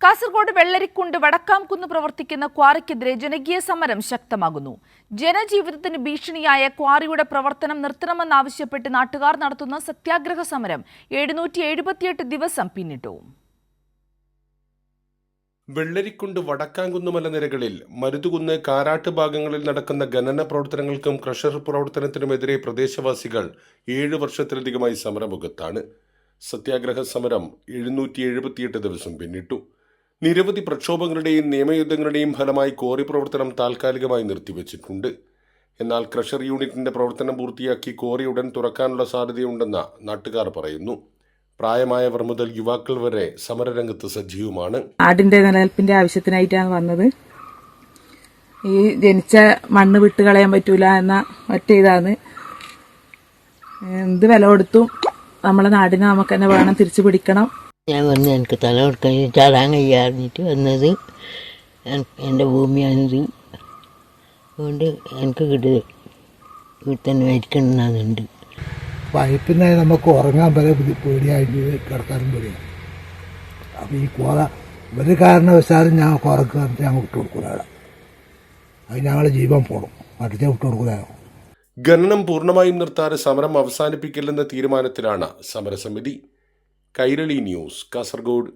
കാസർഗോഡ് വെള്ളരിക്കുണ്ട് വടക്കാംകുന്ന് പ്രവർത്തിക്കുന്ന ക്വാറിക്കെതിരെ ജനകീയ സമരം ശക്തമാകുന്നു. ജനജീവിതത്തിന് ഭീഷണിയായ ക്വാറിയുടെ പ്രവർത്തനം നിർത്തണമെന്നാവശ്യപ്പെട്ട് നാട്ടുകാർ നടത്തുന്ന സത്യാഗ്രഹ സമരം 778 ദിവസം പിന്നിട്ടു. വെള്ളരിക്കുണ്ട് വടക്കാംകുന്ന് മലനിരകളിൽ മരുതുകുന്ന് കാരാട്ട് ഭാഗങ്ങളിൽ നടക്കുന്ന ഖനന പ്രവർത്തനങ്ങൾക്കും ക്രഷർ പ്രവർത്തനത്തിനുമെതിരെ പ്രദേശവാസികൾ 7 വർഷത്തിലധികമായി സമരമുഖത്താണ്. സത്യാഗ്രഹ സമരം 778 ദിവസം പിന്നിട്ടു. നിരവധി പ്രക്ഷോഭങ്ങളുടെയും നിയമയുദ്ധങ്ങളുടെയും ഫലമായി ക്വാറി പ്രവർത്തനം താൽക്കാലികമായി നിർത്തിവച്ചിട്ടുണ്ട്. എന്നാൽ ക്രഷർ യൂണിറ്റിന്റെ പ്രവർത്തനം പൂർത്തിയാക്കി ക്വാറി ഉടൻ തുറക്കാനുള്ള സാധ്യതയുണ്ടെന്ന് നാട്ടുകാർ പറയുന്നു. പ്രായമായവർ മുതൽ യുവാക്കൾ വരെ സമരരംഗത്ത് സജീവമാണ്. നാടിന്റെ നിലനിൽപ്പിന്റെ ആവശ്യത്തിനായിട്ടാണ് വന്നത്. ഈ ജനിച്ച മണ്ണ് വിട്ടുകളയാൻ പറ്റൂല എന്ന ഒറ്റ ഇതാണ്. എന്ത് വില കൊടുത്തും നമ്മളെ നാടിനെ നമുക്ക് തന്നെ വേണം, തിരിച്ചു പിടിക്കണം. ഞാൻ വന്ന് എനിക്ക് തല കൊടുക്കാൻ ചാടാൻ കഴിയാറിഞ്ഞിട്ട് വന്നത്. എൻ്റെ ഭൂമിയാണിത്. അതുകൊണ്ട് എനിക്ക് ഇവിടെ തന്നെ മരിക്കണമെന്നുണ്ട്. പൈപ്പിനെ നമുക്ക് ഉറങ്ങാൻ വരെ പേടിയായിട്ട് കിടക്കാനും പേടിയാണ്. അപ്പം ഈ കുറ ഒരു കാരണവശാലും ഞാൻ കുറക്ക് ഞാൻ വിട്ടു കൊടുക്കൂല. അത് ഞങ്ങളുടെ ജീവൻ പോടും, മറ്റേ വിട്ടു കൊടുക്കൂല. ഖനനം പൂർണ്ണമായും നിർത്താതെ സമരം അവസാനിപ്പിക്കില്ലെന്ന തീരുമാനത്തിലാണ് സമരസമിതി. കൈരളി ന്യൂസ്, കാസർഗോഡ്.